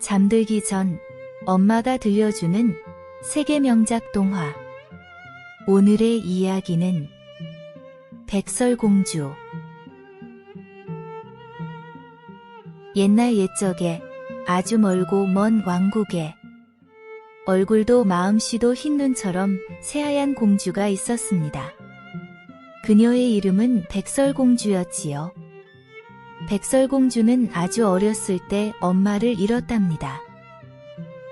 잠들기 전 엄마가 들려주는 세계 명작 동화. 오늘의 이야기는 백설공주. 옛날 옛적에 아주 멀고 먼 왕국에 얼굴도 마음씨도 흰 눈처럼 새하얀 공주가 있었습니다. 그녀의 이름은 백설공주였지요. 백설공주는 아주 어렸을 때 엄마를 잃었답니다.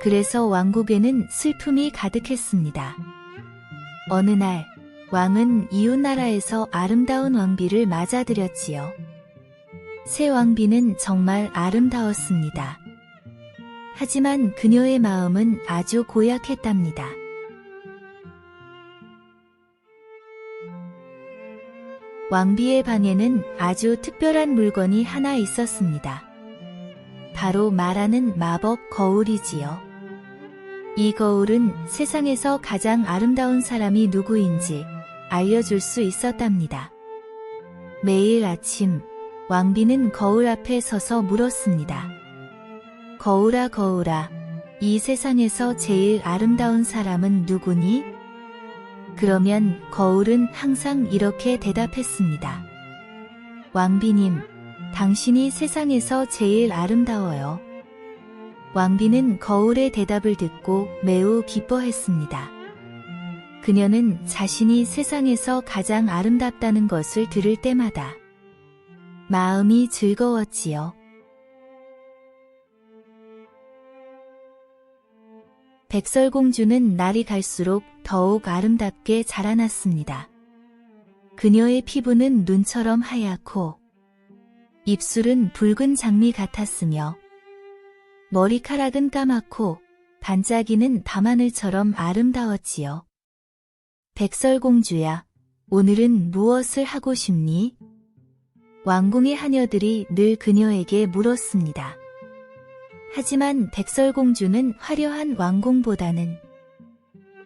그래서 왕국에는 슬픔이 가득했습니다. 어느 날 왕은 이웃나라에서 아름다운 왕비를 맞아들였지요. 새 왕비는 정말 아름다웠습니다. 하지만 그녀의 마음은 아주 고약했답니다. 왕비의 방에는 아주 특별한 물건이 하나 있었습니다. 바로 말하는 마법 거울이지요. 이 거울은 세상에서 가장 아름다운 사람이 누구인지 알려줄 수 있었답니다. 매일 아침 왕비는 거울 앞에 서서 물었습니다. 거울아 거울아, 이 세상에서 제일 아름다운 사람은 누구니? 그러면 거울은 항상 이렇게 대답했습니다. 왕비님, 당신이 세상에서 제일 아름다워요. 왕비는 거울의 대답을 듣고 매우 기뻐했습니다. 그녀는 자신이 세상에서 가장 아름답다는 것을 들을 때마다 마음이 즐거웠지요. 백설공주는 날이 갈수록 더욱 아름답게 자라났습니다. 그녀의 피부는 눈처럼 하얗고 입술은 붉은 장미 같았으며 머리카락은 까맣고 반짝이는 밤하늘처럼 아름다웠지요. 백설공주야, 오늘은 무엇을 하고 싶니? 왕궁의 하녀들이 늘 그녀에게 물었습니다. 하지만 백설공주는 화려한 왕궁보다는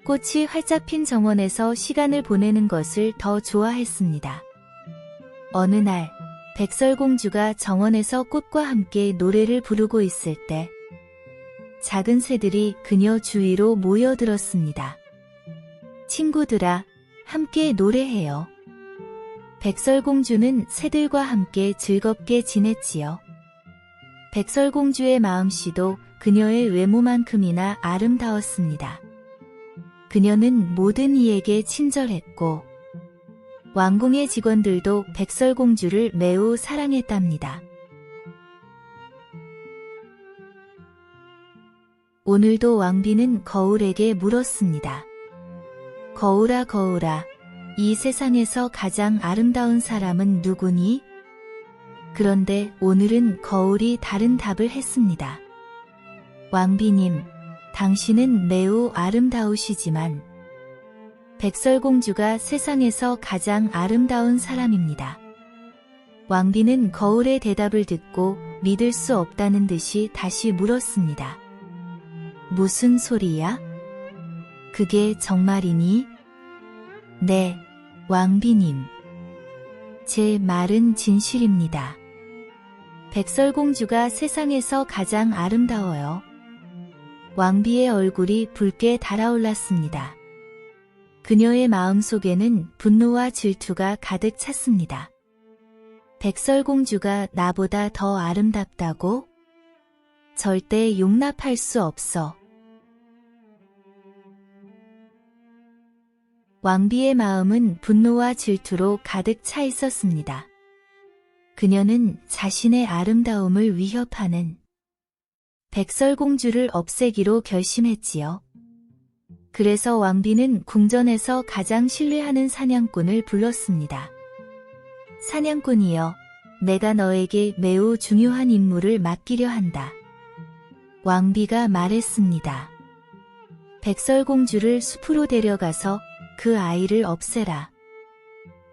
꽃이 활짝 핀 정원에서 시간을 보내는 것을 더 좋아했습니다. 어느 날 백설공주가 정원에서 꽃과 함께 노래를 부르고 있을 때 작은 새들이 그녀 주위로 모여들었습니다. 친구들아, 함께 노래해요. 백설공주는 새들과 함께 즐겁게 지냈지요. 백설공주의 마음씨도 그녀의 외모만큼이나 아름다웠습니다. 그녀는 모든 이에게 친절했고 왕궁의 직원들도 백설공주를 매우 사랑했답니다. 오늘도 왕비는 거울에게 물었습니다. 거울아 거울아, 이 세상에서 가장 아름다운 사람은 누구니? 그런데 오늘은 거울이 다른 답을 했습니다. 왕비님, 당신은 매우 아름다우시지만 백설공주가 세상에서 가장 아름다운 사람입니다. 왕비는 거울의 대답을 듣고 믿을 수 없다는 듯이 다시 물었습니다. 무슨 소리야? 그게 정말이니? 네, 왕비님. 제 말은 진실입니다. 백설공주가 세상에서 가장 아름다워요. 왕비의 얼굴이 붉게 달아올랐습니다. 그녀의 마음속에는 분노와 질투가 가득 찼습니다. 백설공주가 나보다 더 아름답다고? 절대 용납할 수 없어. 왕비의 마음은 분노와 질투로 가득 차 있었습니다. 그녀는 자신의 아름다움을 위협하는 백설공주를 없애기로 결심했지요. 그래서 왕비는 궁전에서 가장 신뢰하는 사냥꾼을 불렀습니다. 사냥꾼이여, 내가 너에게 매우 중요한 임무를 맡기려 한다. 왕비가 말했습니다. 백설공주를 숲으로 데려가서 그 아이를 없애라.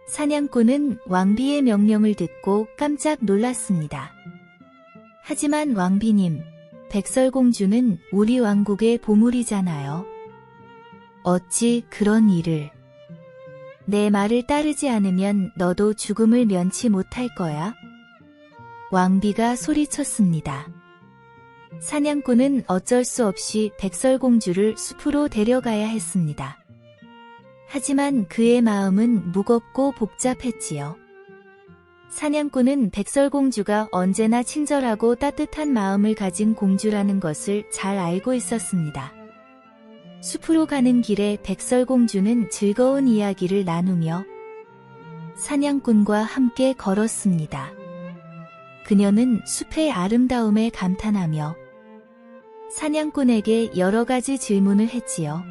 사냥꾼은 왕비의 명령을 듣고 깜짝 놀랐습니다. 하지만 왕비님, 백설공주는 우리 왕국의 보물이잖아요. 어찌 그런 일을. 내 말을 따르지 않으면 너도 죽음을 면치 못할 거야. 왕비가 소리쳤습니다. 사냥꾼은 어쩔 수 없이 백설공주를 숲으로 데려가야 했습니다. 하지만 그의 마음은 무겁고 복잡했지요. 사냥꾼은 백설공주가 언제나 친절하고 따뜻한 마음을 가진 공주라는 것을 잘 알고 있었습니다. 숲으로 가는 길에 백설공주는 즐거운 이야기를 나누며 사냥꾼과 함께 걸었습니다. 그녀는 숲의 아름다움에 감탄하며 사냥꾼에게 여러 가지 질문을 했지요.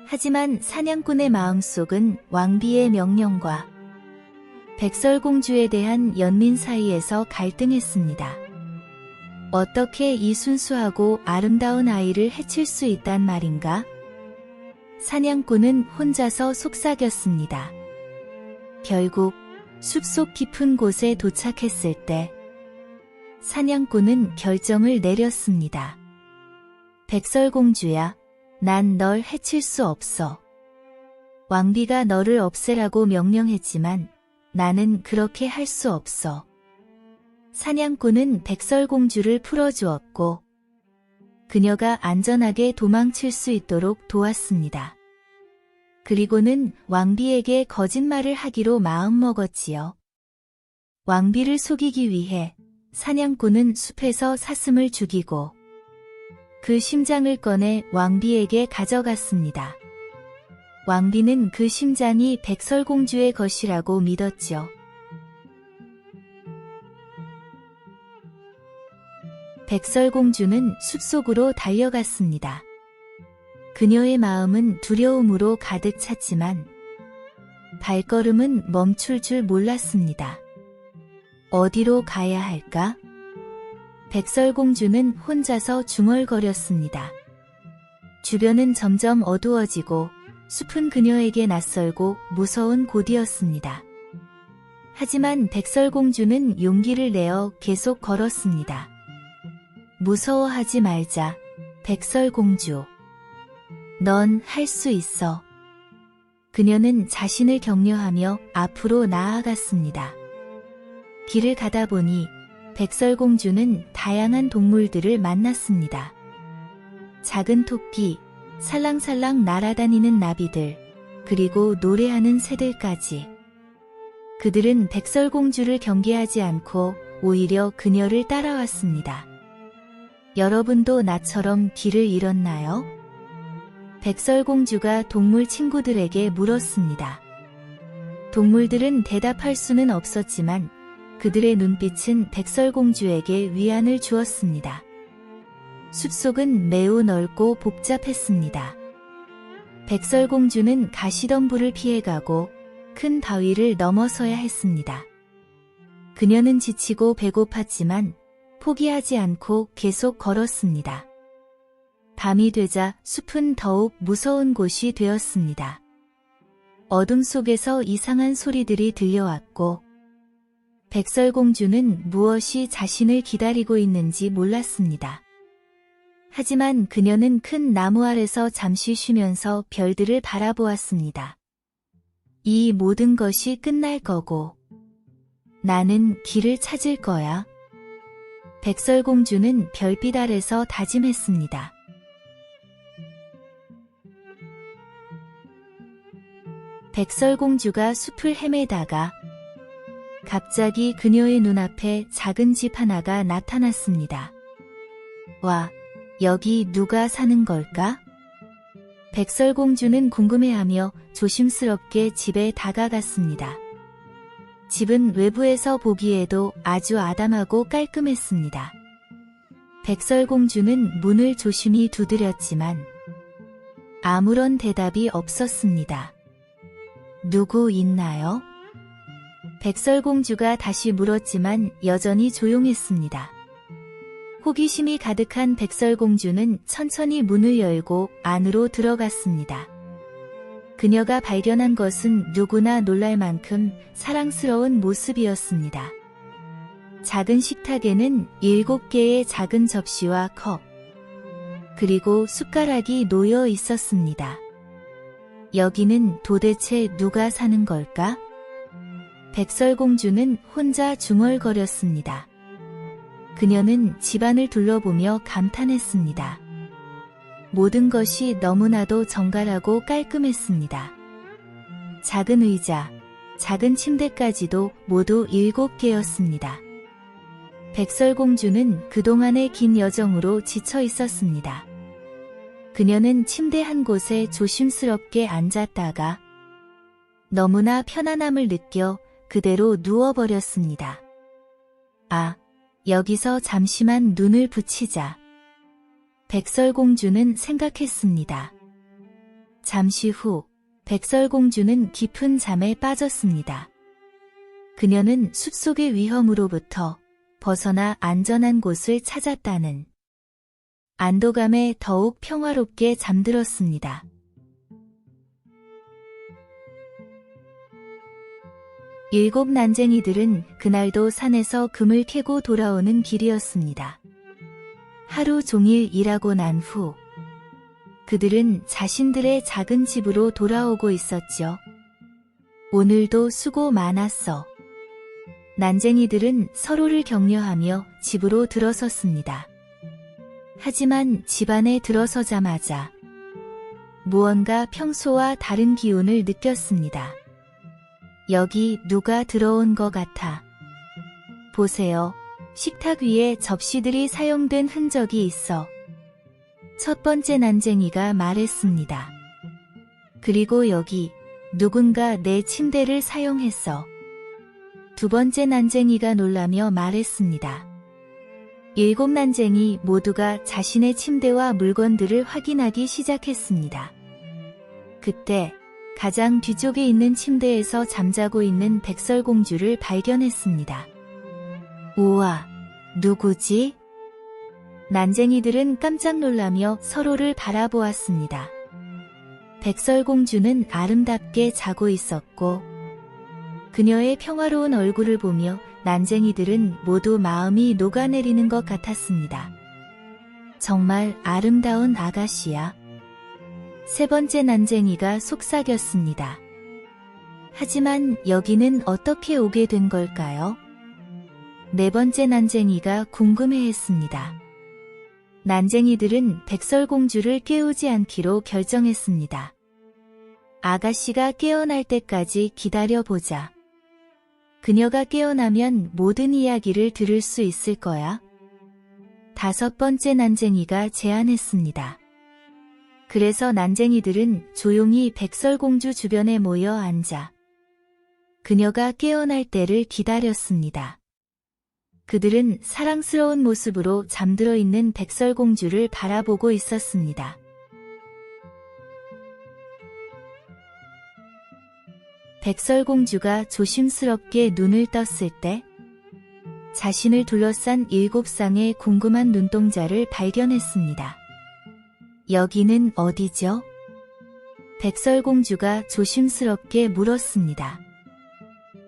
하지만 사냥꾼의 마음속은 왕비의 명령과 백설공주에 대한 연민 사이에서 갈등했습니다. 어떻게 이 순수하고 아름다운 아이를 해칠 수 있단 말인가? 사냥꾼은 혼자서 속삭였습니다. 결국 숲속 깊은 곳에 도착했을 때 사냥꾼은 결정을 내렸습니다. 백설공주야, 난 널 해칠 수 없어. 왕비가 너를 없애라고 명령했지만 나는 그렇게 할 수 없어. 사냥꾼은 백설공주를 풀어주었고 그녀가 안전하게 도망칠 수 있도록 도왔습니다. 그리고는 왕비에게 거짓말을 하기로 마음먹었지요. 왕비를 속이기 위해 사냥꾼은 숲에서 사슴을 죽이고 그 심장을 꺼내 왕비에게 가져갔습니다. 왕비는 그 심장이 백설공주의 것이라고 믿었지요. 백설공주는 숲속으로 달려갔습니다. 그녀의 마음은 두려움으로 가득 찼지만 발걸음은 멈출 줄 몰랐습니다. 어디로 가야 할까? 백설공주는 혼자서 중얼거렸습니다. 주변은 점점 어두워지고 숲은 그녀에게 낯설고 무서운 곳이었습니다. 하지만 백설공주는 용기를 내어 계속 걸었습니다. 무서워하지 말자, 백설공주. 넌 할 수 있어. 그녀는 자신을 격려하며 앞으로 나아갔습니다. 길을 가다 보니 백설공주는 다양한 동물들을 만났습니다. 작은 토끼, 살랑살랑 날아다니는 나비들, 그리고 노래하는 새들까지. 그들은 백설공주를 경계하지 않고 오히려 그녀를 따라왔습니다. 여러분도 나처럼 길을 잃었나요? 백설공주가 동물 친구들에게 물었습니다. 동물들은 대답할 수는 없었지만 그들의 눈빛은 백설공주에게 위안을 주었습니다. 숲속은 매우 넓고 복잡했습니다. 백설공주는 가시덤불을 피해가고 큰 바위를 넘어서야 했습니다. 그녀는 지치고 배고팠지만 포기하지 않고 계속 걸었습니다. 밤이 되자 숲은 더욱 무서운 곳이 되었습니다. 어둠 속에서 이상한 소리들이 들려왔고 백설공주는 무엇이 자신을 기다리고 있는지 몰랐습니다. 하지만 그녀는 큰 나무 아래서 잠시 쉬면서 별들을 바라보았습니다. 이 모든 것이 끝날 거고 나는 길을 찾을 거야. 백설공주는 별빛 아래서 다짐했습니다. 백설공주가 숲을 헤매다가 갑자기 그녀의 눈앞에 작은 집 하나가 나타났습니다. 와, 여기 누가 사는 걸까? 백설공주는 궁금해하며 조심스럽게 집에 다가갔습니다. 집은 외부에서 보기에도 아주 아담하고 깔끔했습니다. 백설공주는 문을 조심히 두드렸지만 아무런 대답이 없었습니다. 누구 있나요? 백설공주가 다시 물었지만 여전히 조용했습니다. 호기심이 가득한 백설공주는 천천히 문을 열고 안으로 들어갔습니다. 그녀가 발견한 것은 누구나 놀랄 만큼 사랑스러운 모습이었습니다. 작은 식탁에는 7개의 작은 접시와 컵, 그리고 숟가락이 놓여 있었습니다. 여기는 도대체 누가 사는 걸까? 백설공주는 혼자 중얼거렸습니다. 그녀는 집안을 둘러보며 감탄했습니다. 모든 것이 너무나도 정갈하고 깔끔했습니다. 작은 의자, 작은 침대까지도 모두 7개였습니다. 백설공주는 그동안의 긴 여정으로 지쳐 있었습니다. 그녀는 침대 한 곳에 조심스럽게 앉았다가 너무나 편안함을 느껴 그대로 누워버렸습니다. 아, 여기서 잠시만 눈을 붙이자. 백설공주는 생각했습니다. 잠시 후 백설공주는 깊은 잠에 빠졌습니다. 그녀는 숲속의 위험으로부터 벗어나 안전한 곳을 찾았다는 안도감에 더욱 평화롭게 잠들었습니다. 일곱 난쟁이들은 그날도 산에서 금을 캐고 돌아오는 길이었습니다. 하루 종일 일하고 난 후 그들은 자신들의 작은 집으로 돌아오고 있었죠. 오늘도 수고 많았어. 난쟁이들은 서로를 격려하며 집으로 들어섰습니다. 하지만 집 안에 들어서자마자 무언가 평소와 다른 기운을 느꼈습니다. 여기 누가 들어온 것 같아. 보세요. 식탁 위에 접시들이 사용된 흔적이 있어. 첫 번째 난쟁이가 말했습니다. 그리고 여기 누군가 내 침대를 사용했어. 두 번째 난쟁이가 놀라며 말했습니다. 일곱 난쟁이 모두가 자신의 침대와 물건들을 확인하기 시작했습니다. 그때 가장 뒤쪽에 있는 침대에서 잠자고 있는 백설공주를 발견했습니다. 우와, 누구지? 난쟁이들은 깜짝 놀라며 서로를 바라보았습니다. 백설공주는 아름답게 자고 있었고 그녀의 평화로운 얼굴을 보며 난쟁이들은 모두 마음이 녹아내리는 것 같았습니다. 정말 아름다운 아가씨야. 세 번째 난쟁이가 속삭였습니다. 하지만 여기는 어떻게 오게 된 걸까요? 네 번째 난쟁이가 궁금해했습니다. 난쟁이들은 백설공주를 깨우지 않기로 결정했습니다. 아가씨가 깨어날 때까지 기다려보자. 그녀가 깨어나면 모든 이야기를 들을 수 있을 거야. 다섯 번째 난쟁이가 제안했습니다. 그래서 난쟁이들은 조용히 백설공주 주변에 모여 앉아 그녀가 깨어날 때를 기다렸습니다. 그들은 사랑스러운 모습으로 잠들어 있는 백설공주를 바라보고 있었습니다. 백설공주가 조심스럽게 눈을 떴을 때 자신을 둘러싼 7쌍의 궁금한 눈동자를 발견했습니다. 여기는 어디죠? 백설공주가 조심스럽게 물었습니다.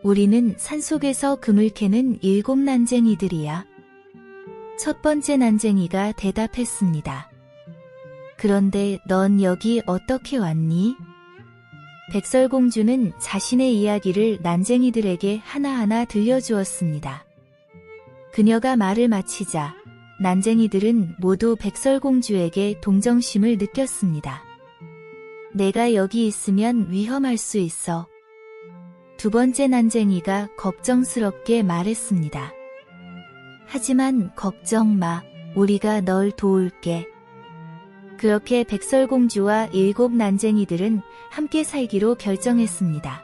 우리는 산속에서 금을 캐는 7 난쟁이들이야. 첫 번째 난쟁이가 대답했습니다. 그런데 넌 여기 어떻게 왔니? 백설공주는 자신의 이야기를 난쟁이들에게 하나하나 들려주었습니다. 그녀가 말을 마치자 난쟁이들은 모두 백설공주에게 동정심을 느꼈습니다. 내가 여기 있으면 위험할 수 있어. 두 번째 난쟁이가 걱정스럽게 말했습니다. 하지만 걱정 마, 우리가 널 도울게. 그렇게 백설공주와 7 난쟁이들은 함께 살기로 결정했습니다.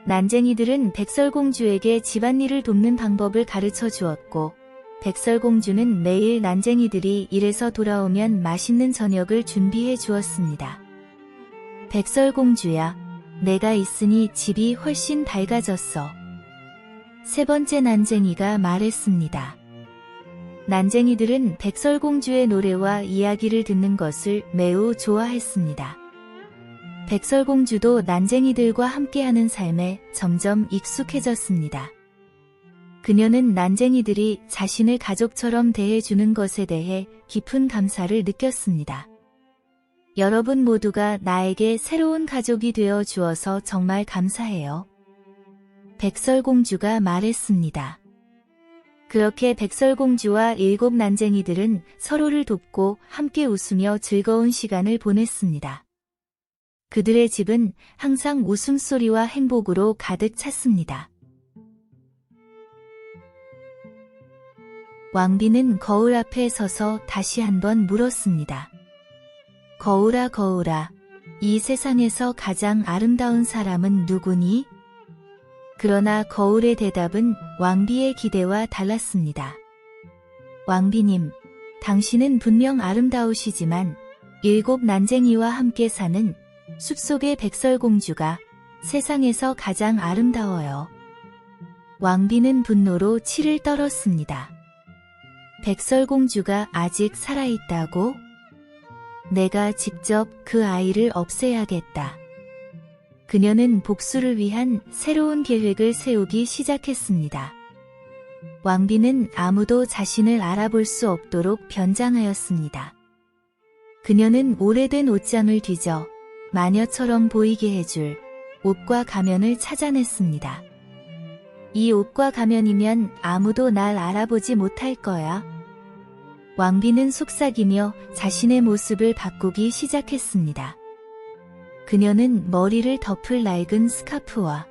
난쟁이들은 백설공주에게 집안일을 돕는 방법을 가르쳐 주었고 백설공주는 매일 난쟁이들이 일에서 돌아오면 맛있는 저녁을 준비해 주었습니다. 백설공주야, 내가 있으니 집이 훨씬 밝아졌어. 세 번째 난쟁이가 말했습니다. 난쟁이들은 백설공주의 노래와 이야기를 듣는 것을 매우 좋아했습니다. 백설공주도 난쟁이들과 함께하는 삶에 점점 익숙해졌습니다. 그녀는 난쟁이들이 자신을 가족처럼 대해주는 것에 대해 깊은 감사를 느꼈습니다. 여러분 모두가 나에게 새로운 가족이 되어 주어서 정말 감사해요. 백설공주가 말했습니다. 그렇게 백설공주와 7 난쟁이들은 서로를 돕고 함께 웃으며 즐거운 시간을 보냈습니다. 그들의 집은 항상 웃음소리와 행복으로 가득 찼습니다. 왕비는 거울 앞에 서서 다시 한번 물었습니다. 거울아, 거울아, 이 세상에서 가장 아름다운 사람은 누구니? 그러나 거울의 대답은 왕비의 기대와 달랐습니다. 왕비님, 당신은 분명 아름다우시지만 7 난쟁이와 함께 사는 숲속의 백설공주가 세상에서 가장 아름다워요. 왕비는 분노로 치를 떨었습니다. 백설공주가 아직 살아있다고? 내가 직접 그 아이를 없애야겠다. 그녀는 복수를 위한 새로운 계획을 세우기 시작했습니다. 왕비는 아무도 자신을 알아볼 수 없도록 변장하였습니다. 그녀는 오래된 옷장을 뒤져 마녀처럼 보이게 해줄 옷과 가면을 찾아냈습니다. 이 옷과 가면이면 아무도 날 알아보지 못할 거야. 왕비는 속삭이며 자신의 모습을 바꾸기 시작했습니다. 그녀는 머리를 덮을 낡은 스카프와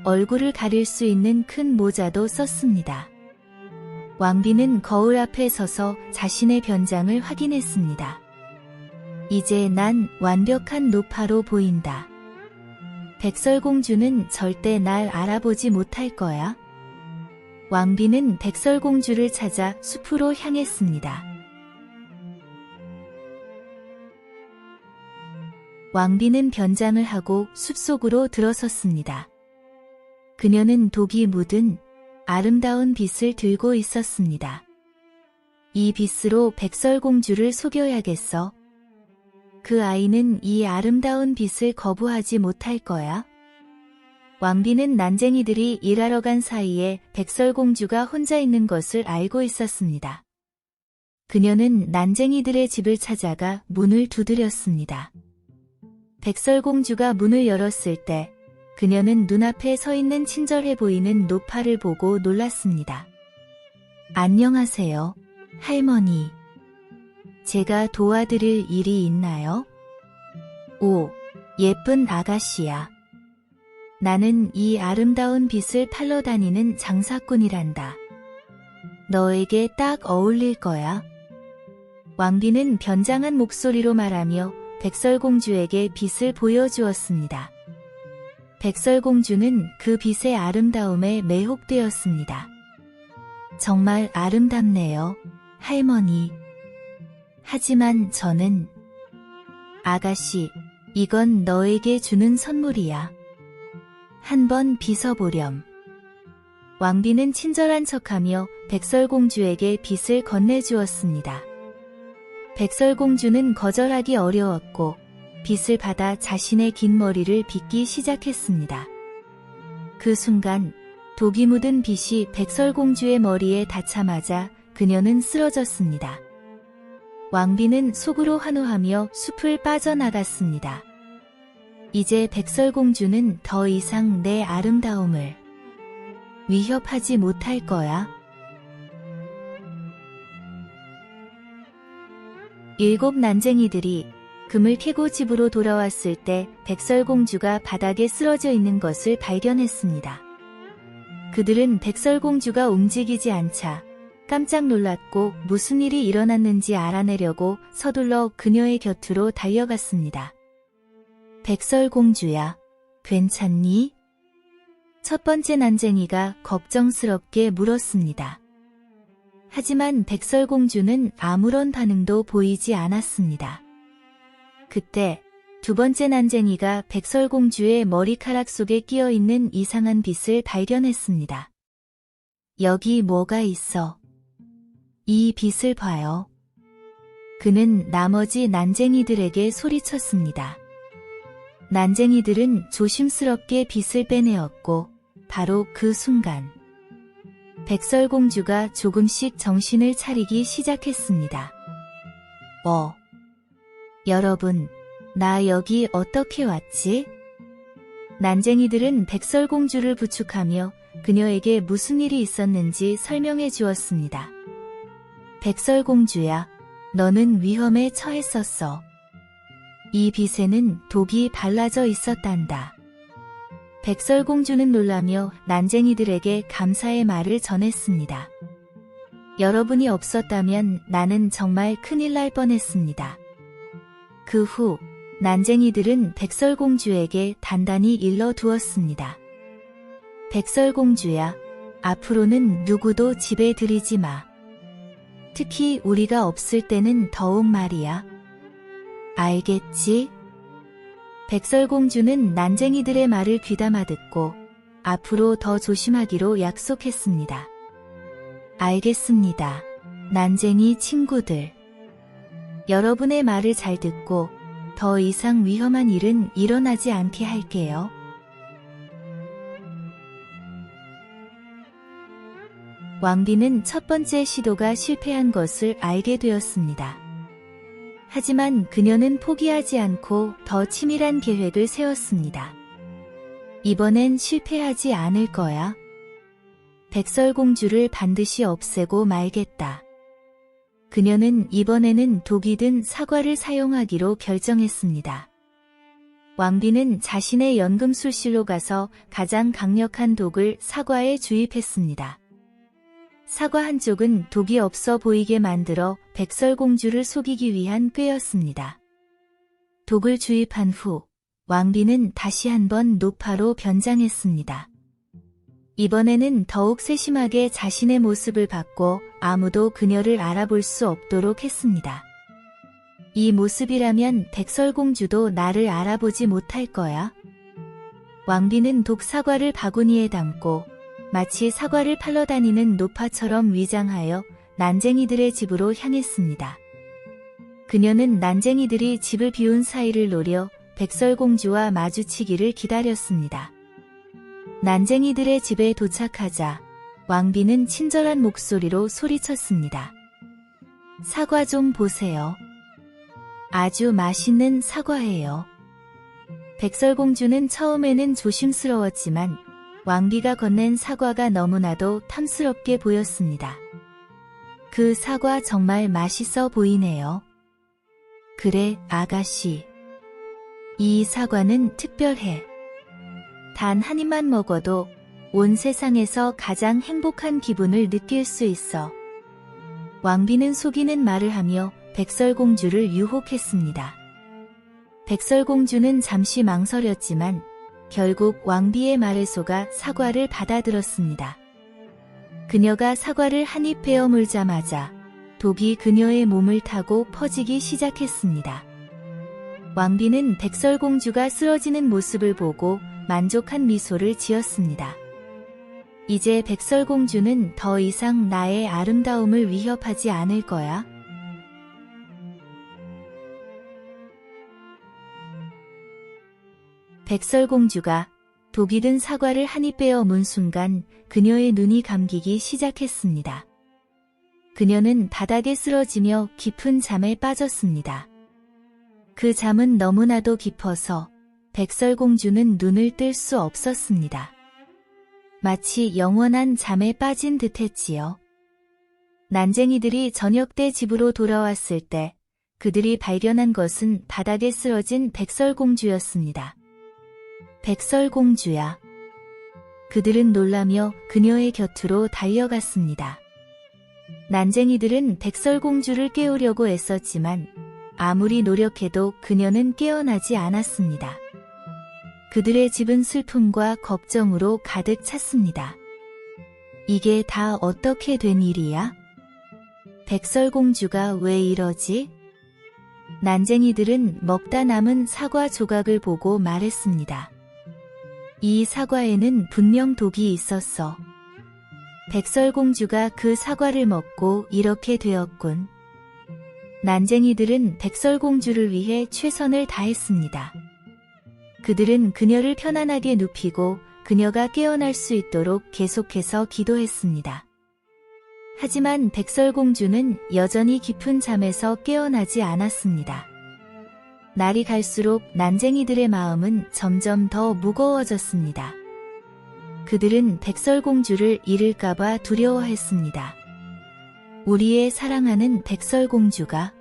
얼굴을 가릴 수 있는 큰 모자도 썼습니다. 왕비는 거울 앞에 서서 자신의 변장을 확인했습니다. 이제 난 완벽한 노파로 보인다. 백설공주는 절대 날 알아보지 못할 거야. 왕비는 백설공주를 찾아 숲으로 향했습니다. 왕비는 변장을 하고 숲속으로 들어섰습니다. 그녀는 독이 묻은 아름다운 빗을 들고 있었습니다. 이 빗으로 백설공주를 속여야겠어. 그 아이는 이 아름다운 빗을 거부하지 못할 거야. 왕비는 난쟁이들이 일하러 간 사이에 백설공주가 혼자 있는 것을 알고 있었습니다. 그녀는 난쟁이들의 집을 찾아가 문을 두드렸습니다. 백설공주가 문을 열었을 때 그녀는 눈앞에 서 있는 친절해 보이는 노파를 보고 놀랐습니다. 안녕하세요, 할머니. 제가 도와드릴 일이 있나요? 오, 예쁜 아가씨야. 나는 이 아름다운 빗을 팔러 다니는 장사꾼이란다. 너에게 딱 어울릴 거야. 왕비는 변장한 목소리로 말하며 백설공주에게 빗을 보여주었습니다. 백설공주는 그 빗의 아름다움에 매혹되었습니다. 정말 아름답네요, 할머니. 하지만 저는... 아가씨, 이건 너에게 주는 선물이야. 한번 빗어보렴. 왕비는 친절한 척하며 백설공주에게 빗을 건네주었습니다. 백설공주는 거절하기 어려웠고 빗을 받아 자신의 긴 머리를 빗기 시작했습니다. 그 순간 독이 묻은 빗이 백설공주의 머리에 닿자마자 그녀는 쓰러졌습니다. 왕비는 속으로 환호하며 숲을 빠져나갔습니다. 이제 백설공주는 더 이상 내 아름다움을 위협하지 못할 거야. 7 난쟁이들이 금을 캐고 집으로 돌아왔을 때 백설공주가 바닥에 쓰러져 있는 것을 발견했습니다. 그들은 백설공주가 움직이지 않자 깜짝 놀랐고 무슨 일이 일어났는지 알아내려고 서둘러 그녀의 곁으로 달려갔습니다. 백설공주야, 괜찮니? 첫 번째 난쟁이가 걱정스럽게 물었습니다. 하지만 백설공주는 아무런 반응도 보이지 않았습니다. 그때 2 번째 난쟁이가 백설공주의 머리카락 속에 끼어 있는 이상한 빗을 발견했습니다. 여기 뭐가 있어? 이 빗을 봐요. 그는 나머지 난쟁이들에게 소리쳤습니다. 난쟁이들은 조심스럽게 빗을 빼내었고 바로 그 순간 백설공주가 조금씩 정신을 차리기 시작했습니다. 여러분, 나 여기 어떻게 왔지? 난쟁이들은 백설공주를 부축하며 그녀에게 무슨 일이 있었는지 설명해 주었습니다. 백설공주야, 너는 위험에 처했었어. 이 빗에는 독이 발라져 있었단다. 백설공주는 놀라며 난쟁이들에게 감사의 말을 전했습니다. 여러분이 없었다면 나는 정말 큰일 날 뻔했습니다. 그 후 난쟁이들은 백설공주에게 단단히 일러두었습니다. 백설공주야, 앞으로는 누구도 집에 들이지 마. 특히 우리가 없을 때는 더욱 말이야. 알겠지? 백설공주는 난쟁이들의 말을 귀담아 듣고 앞으로 더 조심하기로 약속했습니다. 알겠습니다. 난쟁이 친구들. 여러분의 말을 잘 듣고 더 이상 위험한 일은 일어나지 않게 할게요. 왕비는 첫 번째 시도가 실패한 것을 알게 되었습니다. 하지만 그녀는 포기하지 않고 더 치밀한 계획을 세웠습니다. 이번엔 실패하지 않을 거야. 백설공주를 반드시 없애고 말겠다. 그녀는 이번에는 독이 든 사과를 사용하기로 결정했습니다. 왕비는 자신의 연금술실로 가서 가장 강력한 독을 사과에 주입했습니다. 사과 한쪽은 독이 없어 보이게 만들어 백설공주를 속이기 위한 꾀였습니다. 독을 주입한 후 왕비는 다시 한번 노파로 변장했습니다. 이번에는 더욱 세심하게 자신의 모습을 바꿔 아무도 그녀를 알아볼 수 없도록 했습니다. 이 모습이라면 백설공주도 나를 알아보지 못할 거야. 왕비는 독 사과를 바구니에 담고 마치 사과를 팔러 다니는 노파처럼 위장하여 난쟁이들의 집으로 향했습니다. 그녀는 난쟁이들이 집을 비운 사이를 노려 백설공주와 마주치기를 기다렸습니다. 난쟁이들의 집에 도착하자 왕비는 친절한 목소리로 소리쳤습니다. 사과 좀 보세요. 아주 맛있는 사과예요. 백설공주는 처음에는 조심스러웠지만 왕비가 건넨 사과가 너무나도 탐스럽게 보였습니다. 그 사과 정말 맛있어 보이네요. 그래, 아가씨. 이 사과는 특별해. 단 한 입만 먹어도 온 세상에서 가장 행복한 기분을 느낄 수 있어. 왕비는 속이는 말을 하며 백설공주를 유혹했습니다. 백설공주는 잠시 망설였지만 결국 왕비의 말에 속아 사과를 받아들었습니다. 그녀가 사과를 한 입 베어 물자마자 독이 그녀의 몸을 타고 퍼지기 시작했습니다. 왕비는 백설공주가 쓰러지는 모습을 보고 만족한 미소를 지었습니다. 이제 백설공주는 더 이상 나의 아름다움을 위협하지 않을 거야. 백설공주가 독이 든 사과를 한 입 베어 문 순간 그녀의 눈이 감기기 시작했습니다. 그녀는 바닥에 쓰러지며 깊은 잠에 빠졌습니다. 그 잠은 너무나도 깊어서 백설공주는 눈을 뜰 수 없었습니다. 마치 영원한 잠에 빠진 듯했지요. 난쟁이들이 저녁 때 집으로 돌아왔을 때 그들이 발견한 것은 바닥에 쓰러진 백설공주였습니다. 백설공주야. 그들은 놀라며 그녀의 곁으로 달려갔습니다. 난쟁이들은 백설공주를 깨우려고 애썼지만 아무리 노력해도 그녀는 깨어나지 않았습니다. 그들의 집은 슬픔과 걱정으로 가득 찼습니다. 이게 다 어떻게 된 일이야? 백설공주가 왜 이러지? 난쟁이들은 먹다 남은 사과 조각을 보고 말했습니다. 이 사과에는 분명 독이 있었어. 백설공주가 그 사과를 먹고 이렇게 되었군. 난쟁이들은 백설공주를 위해 최선을 다했습니다. 그들은 그녀를 편안하게 눕히고 그녀가 깨어날 수 있도록 계속해서 기도했습니다. 하지만 백설공주는 여전히 깊은 잠에서 깨어나지 않았습니다. 날이 갈수록 난쟁이들의 마음은 점점 더 무거워졌습니다. 그들은 백설공주를 잃을까봐 두려워했습니다. 우리의 사랑하는 백설공주가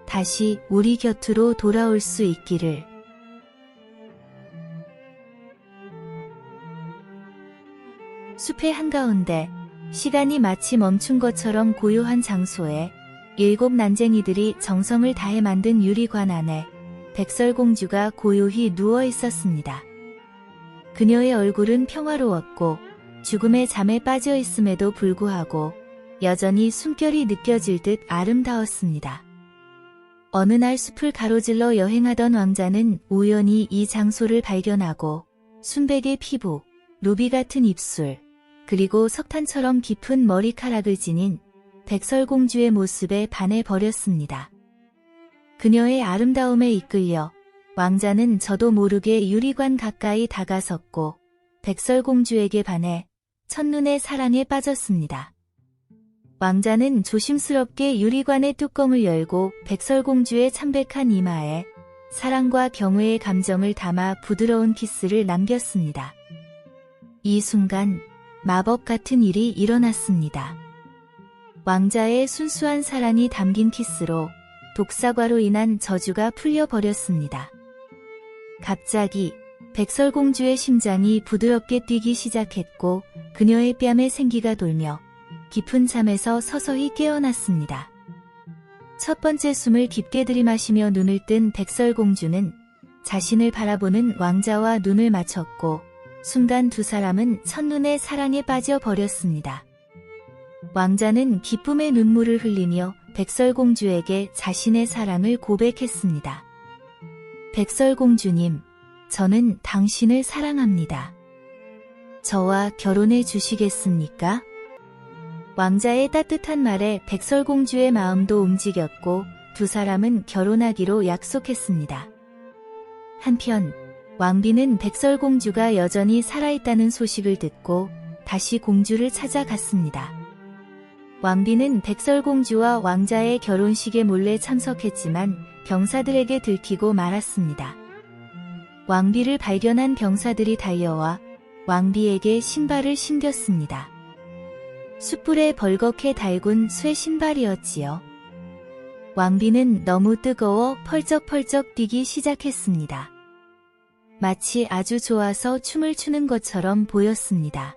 다시 우리 곁으로 돌아올 수 있기를. 숲의 한가운데 시간이 마치 멈춘 것처럼 고요한 장소에 7 난쟁이들이 정성을 다해 만든 유리관 안에 백설공주가 고요히 누워 있었습니다. 그녀의 얼굴은 평화로웠고 죽음의 잠에 빠져 있음에도 불구하고 여전히 숨결이 느껴질 듯 아름다웠습니다. 어느 날 숲을 가로질러 여행하던 왕자는 우연히 이 장소를 발견하고 순백의 피부, 루비 같은 입술, 그리고 석탄처럼 깊은 머리카락을 지닌 백설공주의 모습에 반해버렸습니다. 그녀의 아름다움에 이끌려 왕자는 저도 모르게 유리관 가까이 다가섰고 백설공주에게 반해 첫눈에 사랑에 빠졌습니다. 왕자는 조심스럽게 유리관의 뚜껑을 열고 백설공주의 참백한 이마에 사랑과 경외의 감정을 담아 부드러운 키스를 남겼습니다. 이 순간 마법 같은 일이 일어났습니다. 왕자의 순수한 사랑이 담긴 키스로 독사과로 인한 저주가 풀려버렸습니다. 갑자기 백설공주의 심장이 부드럽게 뛰기 시작했고 그녀의 뺨에 생기가 돌며 깊은 잠에서 서서히 깨어났습니다. 첫 번째 숨을 깊게 들이마시며 눈을 뜬 백설공주는 자신을 바라보는 왕자와 눈을 맞췄고 순간 두 사람은 첫눈에 사랑에 빠져버렸습니다. 왕자는 기쁨의 눈물을 흘리며 백설공주에게 자신의 사랑을 고백했습니다. 백설공주님, 저는 당신을 사랑합니다. 저와 결혼해 주시겠습니까? 왕자의 따뜻한 말에 백설공주의 마음도 움직였고 두 사람은 결혼하기로 약속했습니다. 한편 왕비는 백설공주가 여전히 살아있다는 소식을 듣고 다시 공주를 찾아갔습니다. 왕비는 백설공주와 왕자의 결혼식에 몰래 참석했지만 병사들에게 들키고 말았습니다. 왕비를 발견한 병사들이 달려와 왕비에게 신발을 신겼습니다. 숯불에 벌겋게 달군 쇠 신발이었지요. 왕비는 너무 뜨거워 펄쩍펄쩍 뛰기 시작했습니다. 마치 아주 좋아서 춤을 추는 것처럼 보였습니다.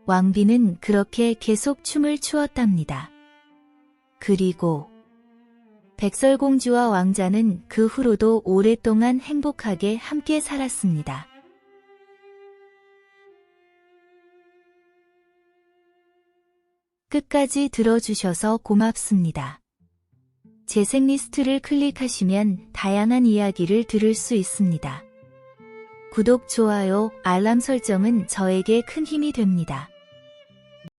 왕비는 그렇게 계속 춤을 추었답니다. 그리고 백설공주와 왕자는 그 후로도 오랫동안 행복하게 함께 살았습니다. 끝까지 들어주셔서 고맙습니다. 재생 리스트를 클릭하시면 다양한 이야기를 들을 수 있습니다. 구독, 좋아요, 알람 설정은 저에게 큰 힘이 됩니다.